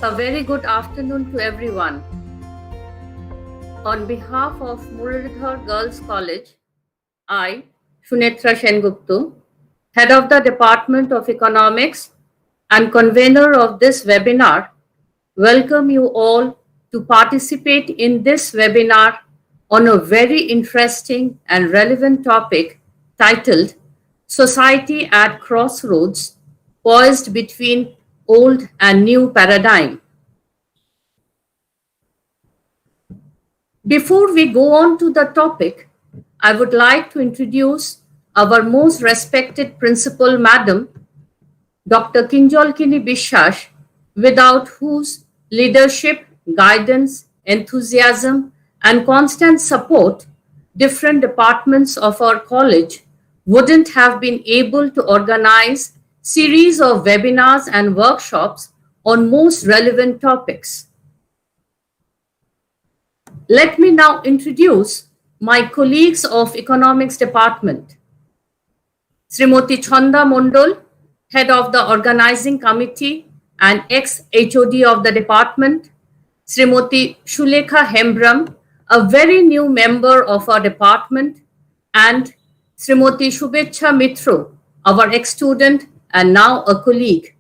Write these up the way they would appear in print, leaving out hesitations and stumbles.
A very good afternoon to everyone. On behalf of Muradhar Girls College, I, Shunetra Sengupta, Head of the Department of Economics and convener of this webinar, welcome you all to participate in this webinar on a very interesting and relevant topic titled Society at Crossroads, Poised Between Old and New Paradigm. Before we go on to the topic, I would like to introduce our most respected principal, Madam Dr. Kinjolkini Bishash, without whose leadership, guidance, enthusiasm, and constant support, different departments of our college wouldn't have been able to organize series of webinars and workshops on most relevant topics. Let me now introduce my colleagues of Economics Department. Srimoti Chanda Mondol, Head of the Organizing Committee and ex-HOD of the department. Srimoti Shulekha Hembram, a very new member of our department. And Srimoti Shubhecha Mitro, our ex-student and now a colleague.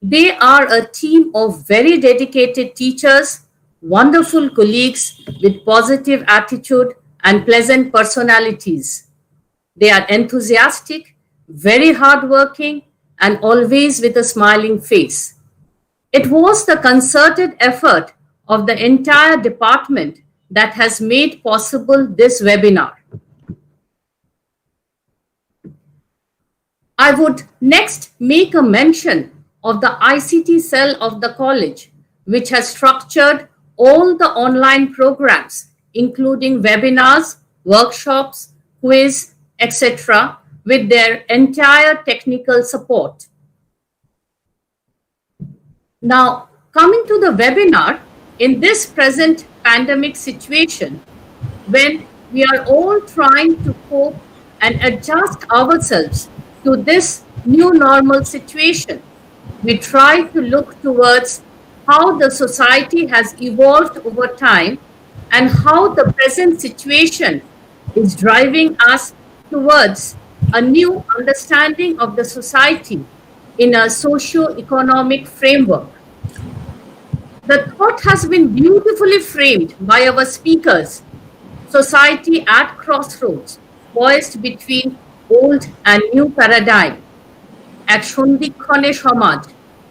They are a team of very dedicated teachers, wonderful colleagues with positive attitude and pleasant personalities. They are enthusiastic, very hardworking, and always with a smiling face. It was the concerted effort of the entire department that has made possible this webinar. I would next make a mention of the ICT cell of the college, which has structured all the online programs, including webinars, workshops, quiz, etc., with their entire technical support. Now, coming to the webinar, in this present pandemic situation, when we are all trying to cope and adjust ourselves to this new normal situation, we try to look towards how the society has evolved over time and how the present situation is driving us towards a new understanding of the society in a socio-economic framework. The thought has been beautifully framed by our speakers. Society at crossroads, poised between old and new paradigm. এক সন্ধিক্ষণে সমাজ,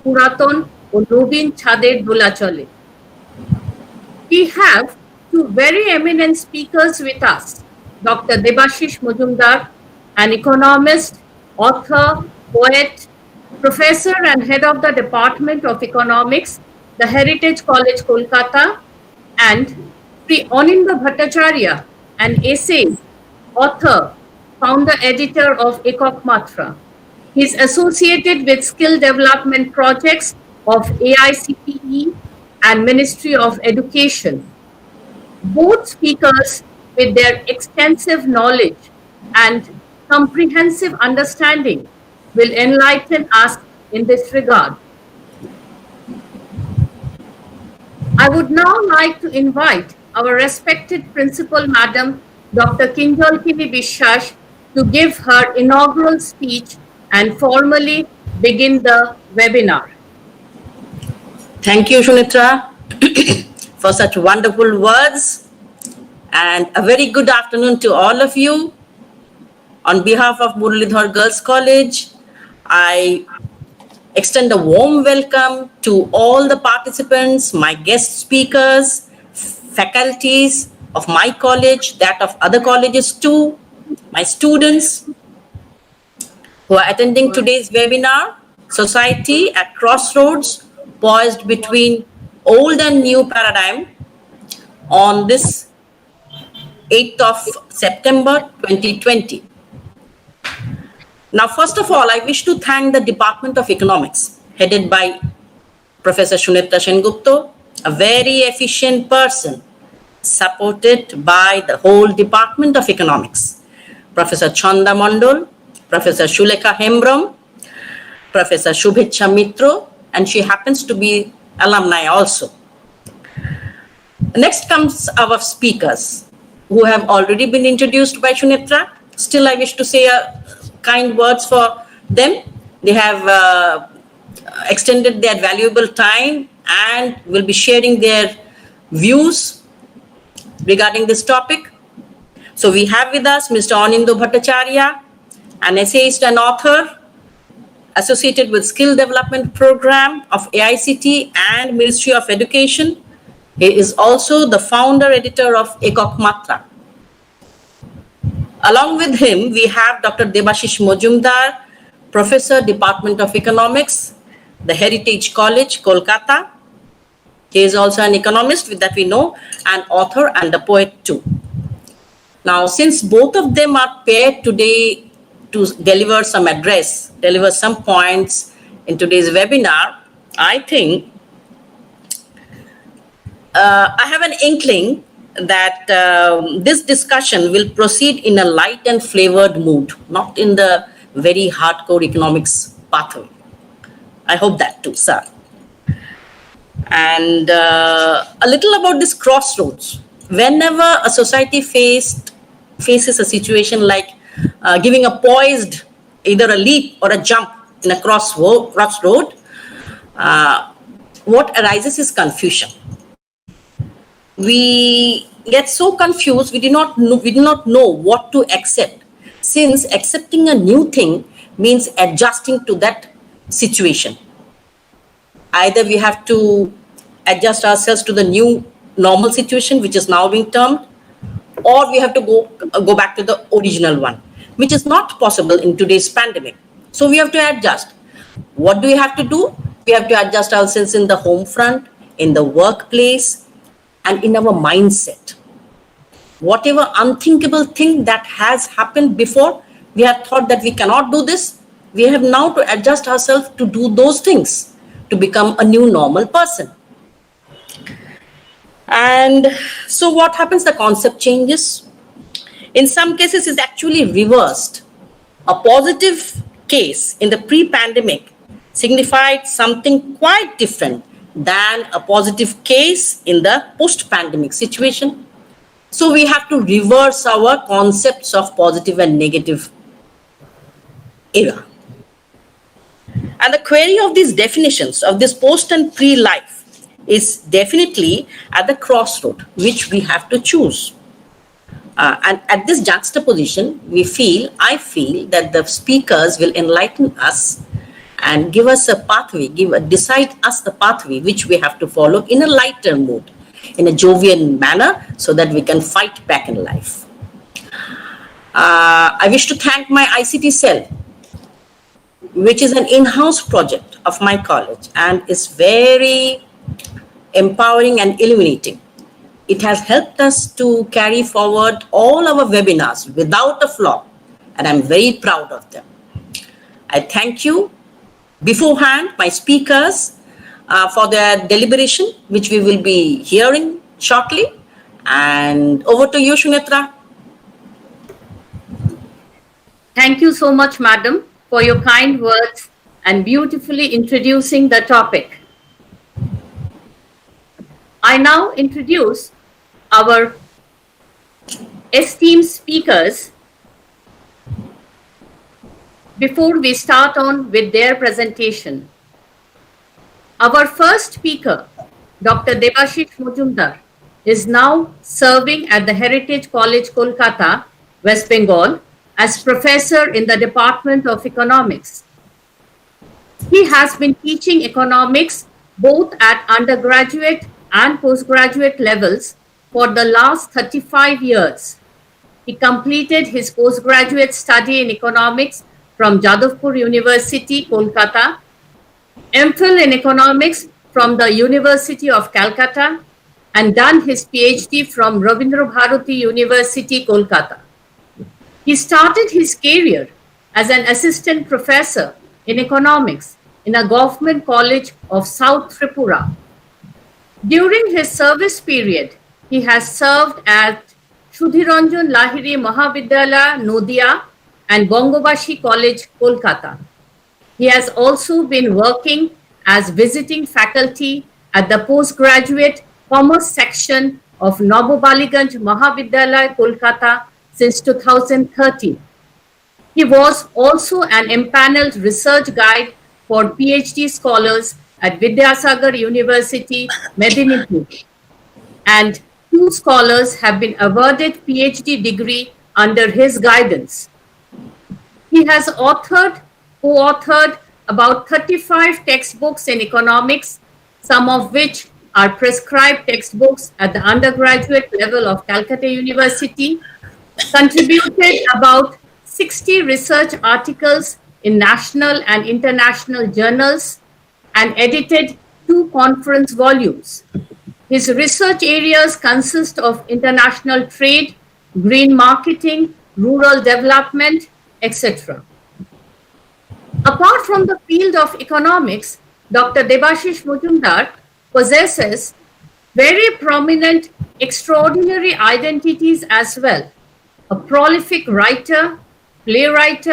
পুরাতন ও নবীন ছাদের দোলাচলে. We have two very eminent speakers with us. Dr. Debashish Majumdar, an economist, author, poet, professor and head of the Department of Economics, the Heritage College, Kolkata, and Sri Anindya Bhattacharya, an essayist, author, founder editor of Ekak Matra. He is associated with skill development projects of AICTE and Ministry of Education. Both speakers, with their extensive knowledge and comprehensive understanding, will enlighten us in this regard. I would now like to invite our respected principal, Madam Dr. Kinjolkini Bishash, to give her inaugural speech and formally begin the webinar. Thank you, Shunitra, for such wonderful words, and a very good afternoon to all of you. On behalf of Muralidhar Girls College, I extend a warm welcome to all the participants, my guest speakers, faculties of my college, that of other colleges too, my students who are attending today's webinar, Society at Crossroads, Poised between old and new paradigm, on this 8th of September 2020. Now, first of all, I wish to thank the Department of Economics, headed by Professor Shunitra Sengupta, a very efficient person, supported by the whole Department of Economics, Professor Chanda Mondol, Professor Shulekha Hembram, Professor Shubhecha Mitro, and she happens to be alumni also. Next comes our speakers, who have already been introduced by Shunitra. Still, I wish to say kind words for them. They have extended their valuable time and will be sharing their views regarding this topic. So we have with us Mr. Anindya Bhattacharya, an essayist and author, associated with Skill Development Program of AICT and Ministry of Education. He is also the founder editor of Ekok Matra. Along with him, we have Dr. Debashish Mojumdar, Professor, Department of Economics, the Heritage College, Kolkata. He is also an economist that we know, an author and a poet too. Now, since both of them are paired today to deliver some address, deliver some points in today's webinar, I think I have an inkling that this discussion will proceed in a light and flavored mood, not in the very hardcore economics pathway. I hope that too, sir. And a little about this crossroads. Whenever a society faces a situation like giving a poised, either a leap or a jump in a crossroad, what arises is confusion. We get so confused, we do not know what to accept, since accepting a new thing means adjusting to that situation. Either we have to adjust ourselves to the new normal situation, which is now being termed, or we have to go back to the original one, which is not possible in today's pandemic. So we have to adjust. What do we have to do? We have to adjust ourselves in the home front, in the workplace, and in our mindset. Whatever unthinkable thing that has happened before, we have thought that we cannot do this. We have now to adjust ourselves to do those things, to become a new normal person. And so what happens? The concept changes. In some cases, it's actually reversed. A positive case in the pre-pandemic signified something quite different than a positive case in the post-pandemic situation. So we have to reverse our concepts of positive and negative era. And the query of these definitions of this post and pre-life is definitely at the crossroad, which we have to choose. And at this juxtaposition, I feel that the speakers will enlighten us and give us a pathway, decide us the pathway which we have to follow in a lighter mood, in a jovial manner, so that we can fight back in life. I wish to thank my ICT cell, which is an in-house project of my college and is very empowering and illuminating. It has helped us to carry forward all our webinars without a flaw, and I'm very proud of them. I thank you beforehand, my speakers, for their deliberation, which we will be hearing shortly. And over to you, Shunetra. Thank you so much, madam, for your kind words and beautifully introducing the topic. I now introduce our esteemed speakers before we start on with their presentation. Our first speaker, Dr. Debashish Mojumdar, is now serving at the Heritage College, Kolkata, West Bengal, as professor in the Department of Economics. He has been teaching economics both at undergraduate and postgraduate levels for the last 35 years. He completed his postgraduate study in economics from Jadavpur University, Kolkata, MPhil in economics from the University of Calcutta, and done his PhD from Rabindra Bharati University, Kolkata. He started his career as an assistant professor in economics in a government college of South Tripura. During his service period, he has served at Sudhiranjan Lahiri Mahavidyalaya, Nodia, and Bongobashi College, Kolkata. He has also been working as visiting faculty at the postgraduate commerce section of Nabobaliganj Mahavidyalaya, Kolkata since 2013. He was also an empaneled research guide for PhD scholars at Vidyasagar University, Medinipur, and 2 scholars have been awarded PhD degree under his guidance. He has co-authored about 35 textbooks in economics, some of which are prescribed textbooks at the undergraduate level of Calcutta University, contributed about 60 research articles in national and international journals, and edited 2 conference volumes. His research areas consist of international trade, green marketing, rural development, etc. Apart from the field of economics, Dr. Debashish Mujumdar possesses very prominent, extraordinary identities as well. A prolific writer, playwright,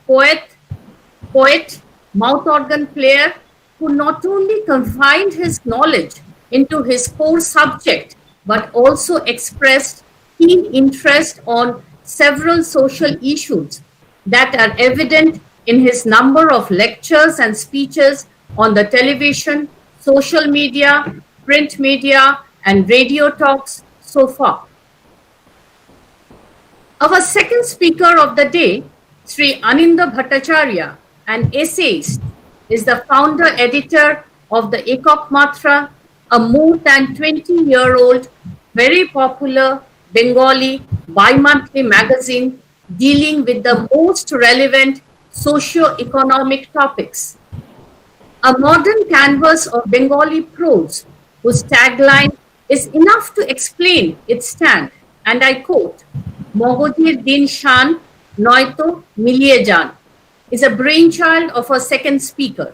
poet, mouth organ player, who not only confined his knowledge into his core subject, but also expressed keen interest on several social issues that are evident in his number of lectures and speeches on the television, social media, print media, and radio talks so far. Our second speaker of the day, Sri Aninda Bhattacharya, an essayist, is the founder editor of the Ekak Matra, a more than 20-year-old, very popular Bengali bi-monthly magazine dealing with the most relevant socio-economic topics. A modern canvas of Bengali prose, whose tagline is enough to explain its stand, and I quote, "Mohojir din shan, noito miliye jan," is a brainchild of our second speaker,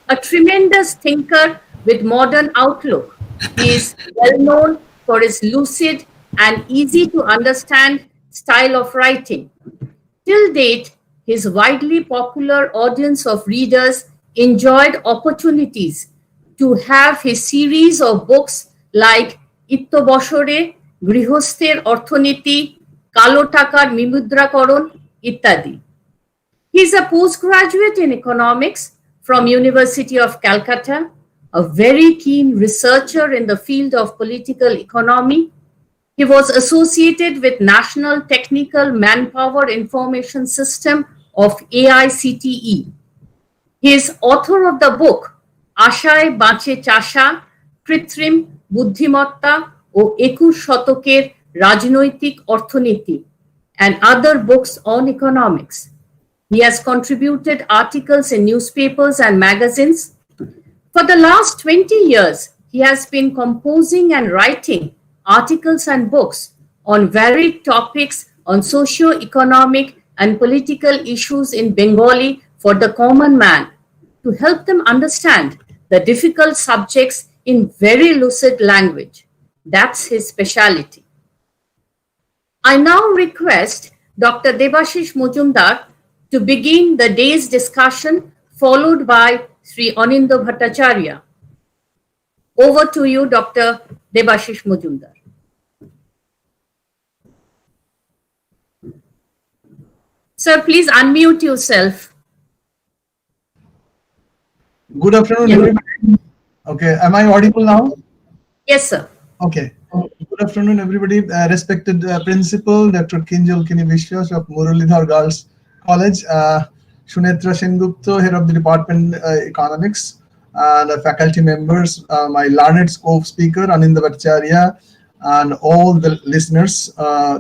a tremendous thinker with modern outlook. He is well known for his lucid and easy to understand style of writing. Till date, his widely popular audience of readers enjoyed opportunities to have his series of books like Itto Boshore, Grihosther Orthoniti, Kalo Takar Mimudrakoroon, ittadi. He is a postgraduate in economics from University of Calcutta, a very keen researcher in the field of political economy. He was associated with National Technical Manpower Information System of AICTE. He is author of the book Ashaye Bache Chasha, Kritrim Buddhimotta o 21 Shotoker Rajnoitik Orthoniti, and other books on economics. He has contributed articles in newspapers and magazines. For the last 20 years, he has been composing and writing articles and books on varied topics on socio-economic and political issues in Bengali for the common man, to help them understand the difficult subjects in very lucid language. That's his specialty. I now request Dr. Debashish Mujumdar to begin the day's discussion, followed by Sri Aninda Bhattacharya. Over to you, Dr. Debashish Mujumdar. Sir, please unmute yourself. Good afternoon, everybody. Okay, am I audible now? Yes, sir. Okay. Good afternoon, everybody. Respected Principal, Dr. Kinjal Kini Vishwas of Muralidhar Girls College, Shunetra Sengupta, Head of the Department Economics, and faculty members, my learned scope speaker, Aninda Bhattacharya, and all the listeners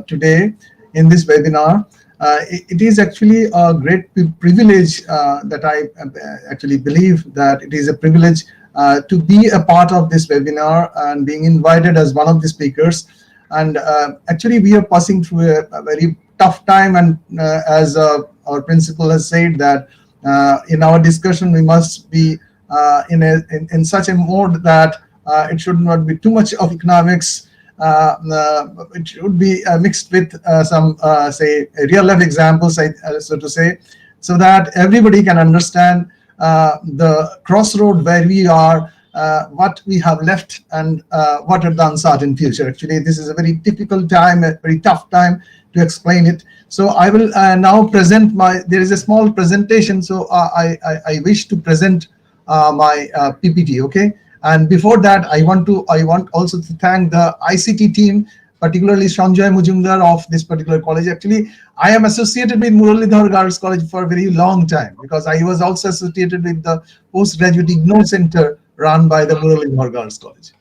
today in this webinar. It is actually a great privilege that I actually believe that it is a privilege to be a part of this webinar and being invited as one of the speakers. And actually, we are passing through a very tough time, and as our principal has said that in our discussion we must be in such a mode that it should not be too much of economics. It should be mixed with some say real life examples, so to say, so that everybody can understand the crossroad where we are, what we have left, and what are the uncertain future. Actually, this is a very difficult time, a very tough time to explain it. So I will now present there is a small presentation, so I wish to present my PPT, okay? And before that, I want also to thank the ICT team, particularly Sanjay Mujumdar of this particular college. Actually, I am associated with Muralidhar Girls College for a very long time, because I was also associated with the postgraduate IGNOU Center run by the Muralidhar Girls College.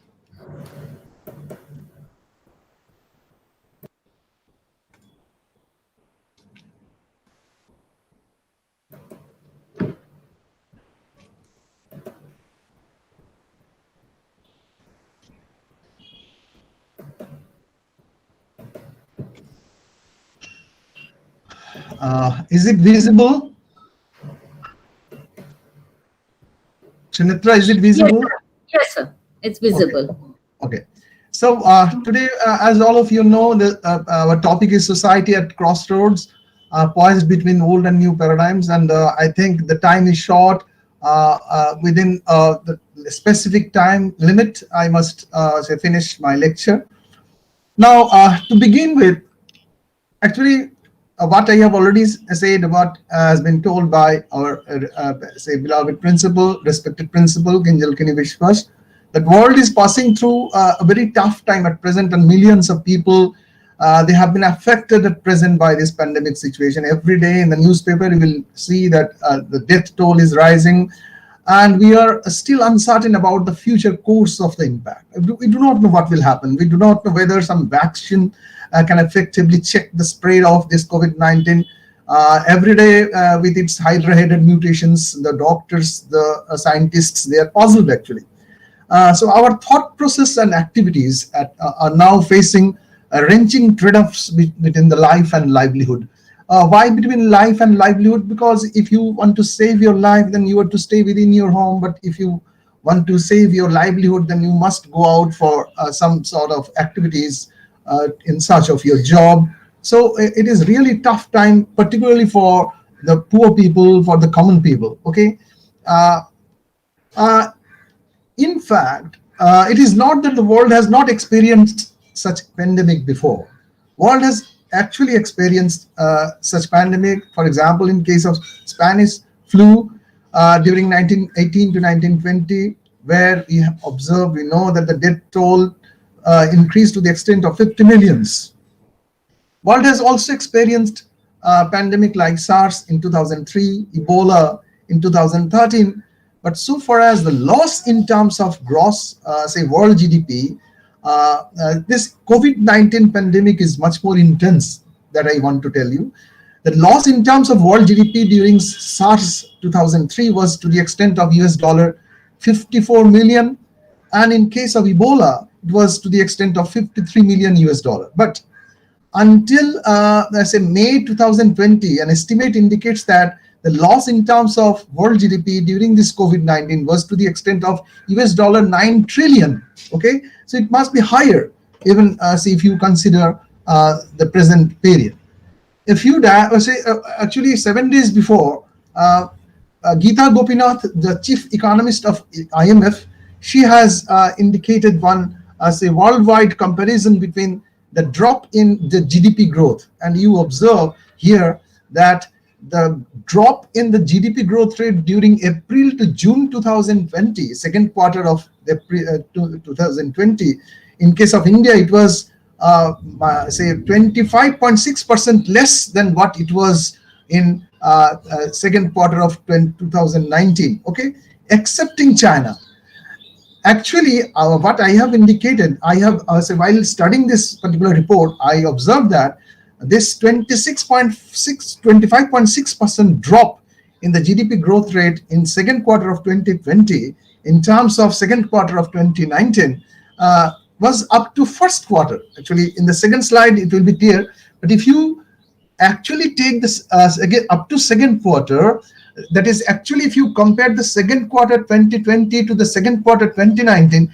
Is it visible? Shinitra, is it Yes, visible? sir. Yes, sir. It's Okay. visible. Okay. So today, as all of you know, our topic is society at crossroads, poised between old and new paradigms. And I think the time is short. Within the specific time limit, I must say finish my lecture. Now, to begin with, actually, what I have already said, what has been told by our say beloved principal, respected principal, Kinjal Kini Vishwas, that world is passing through a very tough time at present, and millions of people they have been affected at present by this pandemic situation. Every day in the newspaper, you will see that the death toll is rising, and we are still uncertain about the future course of the impact. We do not know what will happen. We do not know whether some vaccine can effectively check the spread of this COVID-19. Every day, with its hydra-headed mutations, the doctors, the scientists, they are puzzled actually. So our thought process and activities are now facing wrenching trade-offs between the life and livelihood. Why between life and livelihood? Because if you want to save your life, then you have to stay within your home. But if you want to save your livelihood, then you must go out for some sort of activities in search of your job. So it is really tough time, particularly for the poor people, for the common people. Okay. Uh, uh, in fact, it is not that the world has not experienced such pandemic before. World has actually experienced such pandemic. For example, in case of Spanish flu during 1918 to 1920, where we have observed, we know that the death toll increased to the extent of 50 millions. World has also experienced a pandemic like SARS in 2003, Ebola in 2013. But so far as the loss in terms of gross, say, world GDP, this COVID-19 pandemic is much more intense, that I want to tell you. The loss in terms of world GDP during SARS 2003 was to the extent of US dollar 54 million. And in case of Ebola, it was to the extent of 53 million US dollar. But until let's say May 2020, an estimate indicates that the loss in terms of world GDP during this COVID-19 was to the extent of US dollar 9 trillion. Okay, so it must be higher, even see if you consider the present period. If you say actually 7 days before, Geeta Gopinath, the chief economist of IMF, she has indicated one as a worldwide comparison between the drop in the GDP growth, and you observe here that the drop in the GDP growth rate during April to June 2020, second quarter of April 2020, in case of India, it was say 25.6% less than what it was in second quarter of 2019. Okay, excepting China. Actually, what I have indicated, I have so while studying this particular report, I observed that this 25.6% drop in the GDP growth rate in second quarter of 2020 in terms of second quarter of 2019 was up to first quarter. Actually, in the second slide, it will be clear. But if you actually take this again up to second quarter, that is actually if you compare the second quarter 2020 to the second quarter 2019,